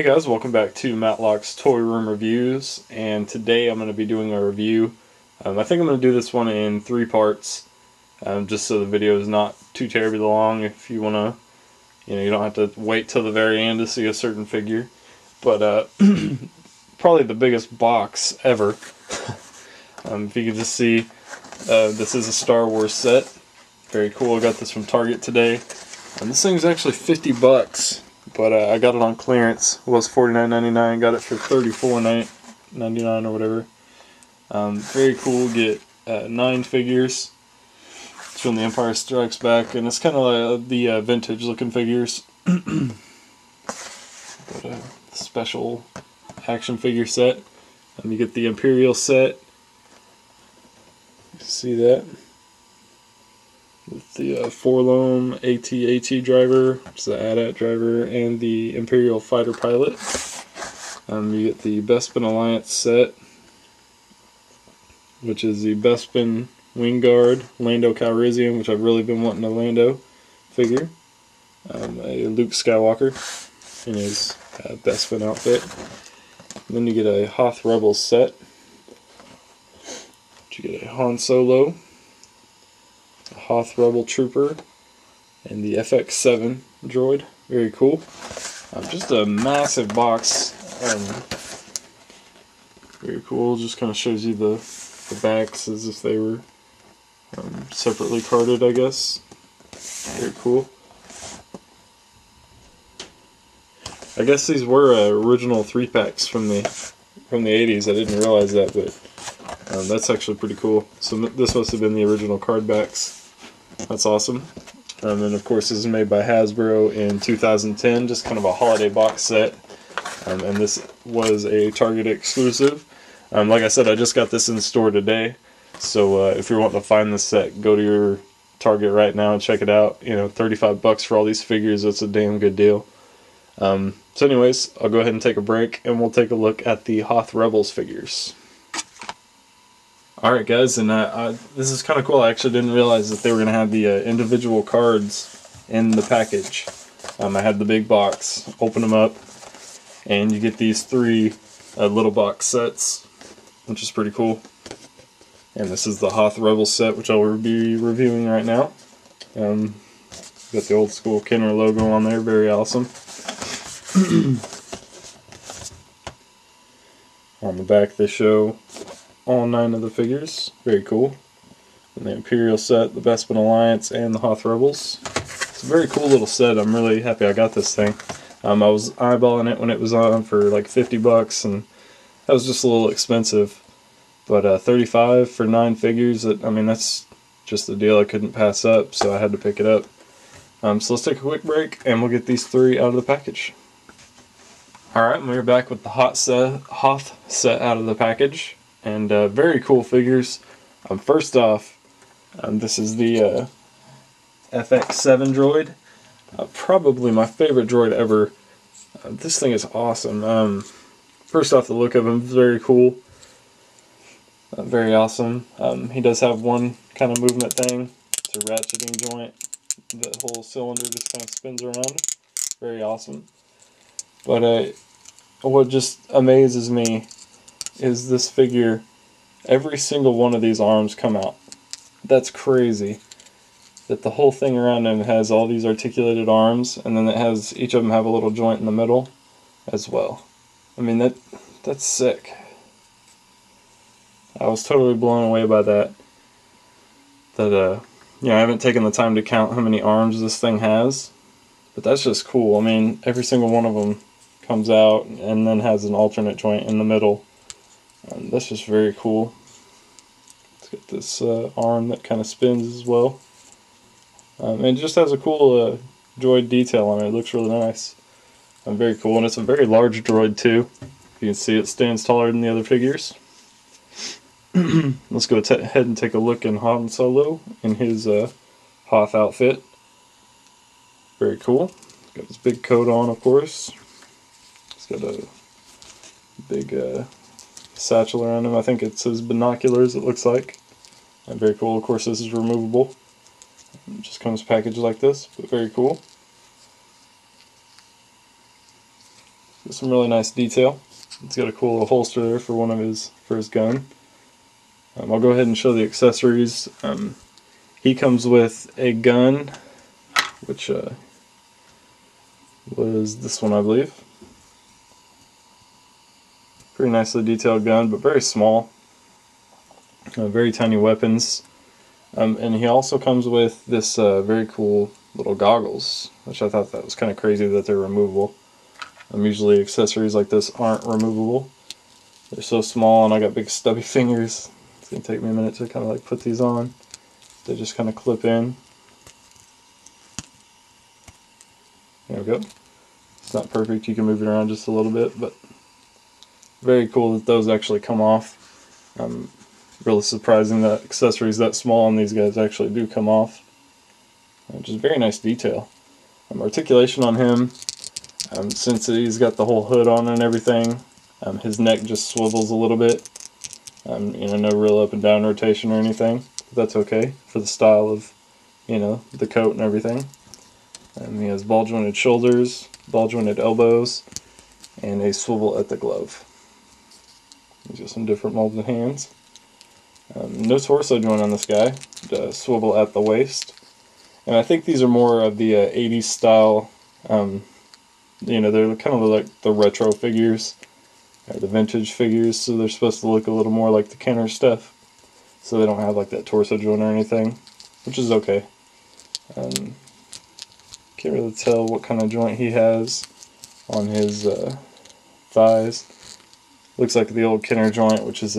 Hey guys, welcome back to Matlock's Toy Room Reviews, and today I'm going to be doing a review. I think I'm going to do this one in 3 parts, just so the video is not too terribly long. If you want to, you don't have to wait till the very end to see a certain figure. But probably the biggest box ever. If you can just see, this is a Star Wars set. Very cool. I got this from Target today, and this thing is actually $50. But I got it on clearance. It was $49.99. Got it for $34.99 or whatever. Very cool. Get 9 figures. It's from The Empire Strikes Back, and it's kind of like the vintage looking figures. But special action figure set. You get the Imperial set. You see that? With the Forlom AT-AT driver, which is the AT-AT driver, and the Imperial fighter pilot. You get the Bespin Alliance set, which is the Bespin Wingguard, Lando Calrissian, which I've really been wanting a Lando figure. A Luke Skywalker in his Bespin outfit. And then you get a Hoth Rebels set. You get a Han Solo, a Hoth Rebel Trooper, and the FX7 droid. Very cool. Just a massive box. Very cool. Just kind of shows you the backs as if they were separately carded, I guess. Very cool. I guess these were original 3-packs from the 80s. I didn't realize that, but that's actually pretty cool. So this must have been the original card backs. That's awesome. And then of course this is made by Hasbro in 2010, just kind of a holiday box set. And this was a Target exclusive. Like I said, I just got this in the store today. So if you're wanting to find this set, go to your Target right now and check it out. $35 for all these figures, that's a damn good deal. So anyways, I'll go ahead and take a break and we'll take a look at the Hoth Rebels figures. Alright guys, and this is kind of cool. I actually didn't realize that they were going to have the individual cards in the package. I had the big box, open them up, and you get these 3 little box sets, which is pretty cool. And this is the Hoth Rebels set, which I will be reviewing right now. Got the old school Kenner logo on there, very awesome. On the back they show all 9 of the figures. Very cool. And the Imperial set, the Bespin Alliance, and the Hoth Rebels. It's a very cool little set. I'm really happy I got this thing. I was eyeballing it when it was on for like $50, and that was just a little expensive. But $35 for 9 figures, that's just the deal I couldn't pass up, so I had to pick it up. So let's take a quick break, and we'll get these 3 out of the package. Alright, we're back with the Hoth set out of the package. And very cool figures. First off, this is the FX7 droid. Probably my favorite droid ever. This thing is awesome. First off, the look of him is very cool. Very awesome. He does have one kind of movement thing. It's a ratcheting joint. The whole cylinder just kind of spins around. Very awesome. But what just amazes me is this figure. Every single one of these arms come out. That's crazy. That the whole thing around him has all these articulated arms, and then it has each of them have a little joint in the middle as well. That's sick. I was totally blown away by that. I haven't taken the time to count how many arms this thing has, but that's just cool. Every single one of them comes out and then has an alternate joint in the middle. That's just very cool. It's got this arm that kind of spins as well. And it just has a cool droid detail on it. It looks really nice. Very cool, and it's a very large droid too. You can see it stands taller than the other figures. Let's go ahead and take a look in Han Solo in his Hoth outfit. Very cool. Got his big coat on, of course. He's got a big satchel around him. I think it's his binoculars, it looks like. Very cool. Of course, this is removable. It just comes packaged like this, but very cool. Got some really nice detail. It's got a cool little holster there for his gun. I'll go ahead and show the accessories. He comes with a gun, which was this one, I believe. Pretty nicely detailed gun, but very small. Very tiny weapons. And he also comes with this very cool little goggles, which I thought that was kind of crazy that they're removable. Usually accessories like this aren't removable. They're so small, and I got big stubby fingers. It's going to take me a minute to kind of like put these on. They just kind of clip in. There we go. It's not perfect, you can move it around just a little bit, but very cool that those actually come off. Really surprising that accessories that small and these guys actually do come off. Just very nice detail. Articulation on him, since he's got the whole hood on and everything, his neck just swivels a little bit. You know, no real up and down rotation or anything. But that's okay for the style of, you know, the coat and everything. He has ball jointed shoulders, ball jointed elbows, and a swivel at the glove. He's got some different molded hands. No torso joint on this guy, swivel at the waist. And I think these are more of the 80s style, you know, they're kind of like the retro figures, or the vintage figures, so they're supposed to look a little more like the Kenner stuff. So they don't have like that torso joint or anything, which is okay. Can't really tell what kind of joint he has on his thighs. Looks like the old Kenner joint, which is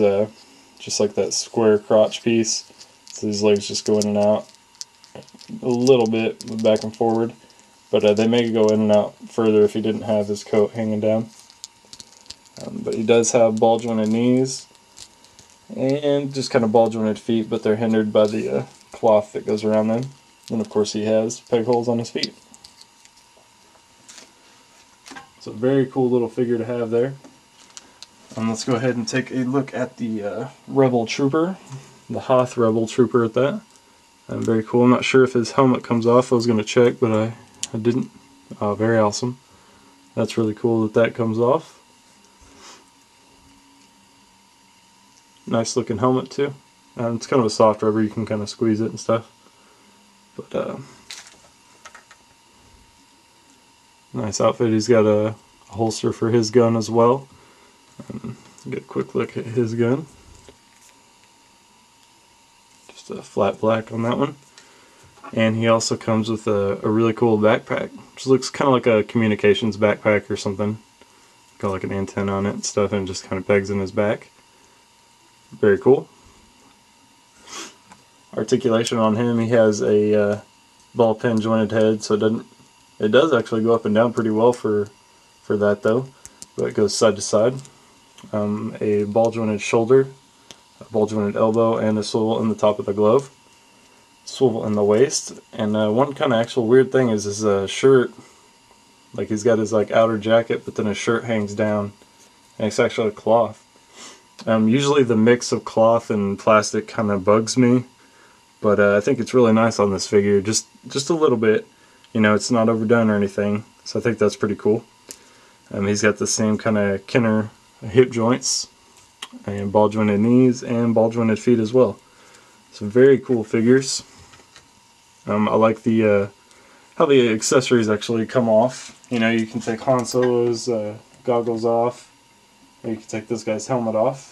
just like that square crotch piece. So these legs just go in and out a little bit, back and forward. But they may go in and out further if he didn't have his coat hanging down. But he does have ball jointed knees and just kind of ball jointed feet, but they're hindered by the cloth that goes around them. And of course he has peg holes on his feet. It's a very cool little figure to have there. Let's go ahead and take a look at the Rebel Trooper, the Hoth Rebel Trooper at that. Very cool. I'm not sure if his helmet comes off. I was going to check, but I didn't. Very awesome. That's really cool that that comes off. Nice looking helmet too. It's kind of a soft rubber, you can kind of squeeze it and stuff. But nice outfit. He's got a holster for his gun as well. Get a quick look at his gun. Just a flat black on that one. And he also comes with a really cool backpack, which looks kind of like a communications backpack or something. Got like an antenna on it and stuff, and just kind of pegs in his back. Very cool. Articulation on him, he has a ball pen jointed head, so it does actually go up and down pretty well for that though. But it goes side to side. A ball jointed shoulder, a ball jointed elbow, and a swivel in the top of the glove. Swivel in the waist. And one kind of actual weird thing is his shirt. Like he's got his like outer jacket, but then his shirt hangs down, and it's actually cloth. Usually the mix of cloth and plastic kind of bugs me, but I think it's really nice on this figure, just a little bit. You know, it's not overdone or anything, so I think that's pretty cool. He's got the same kind of Kenner hip joints, and ball jointed knees, and ball jointed feet as well. Some very cool figures. I like the how the accessories actually come off. You know, you can take Han Solo's goggles off, or you can take this guy's helmet off.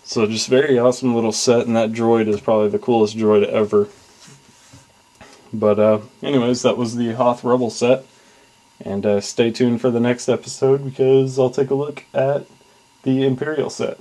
So just very awesome little set, and that droid is probably the coolest droid ever. But anyways, that was the Hoth Rebel set. And stay tuned for the next episode, because I'll take a look at the Imperial set.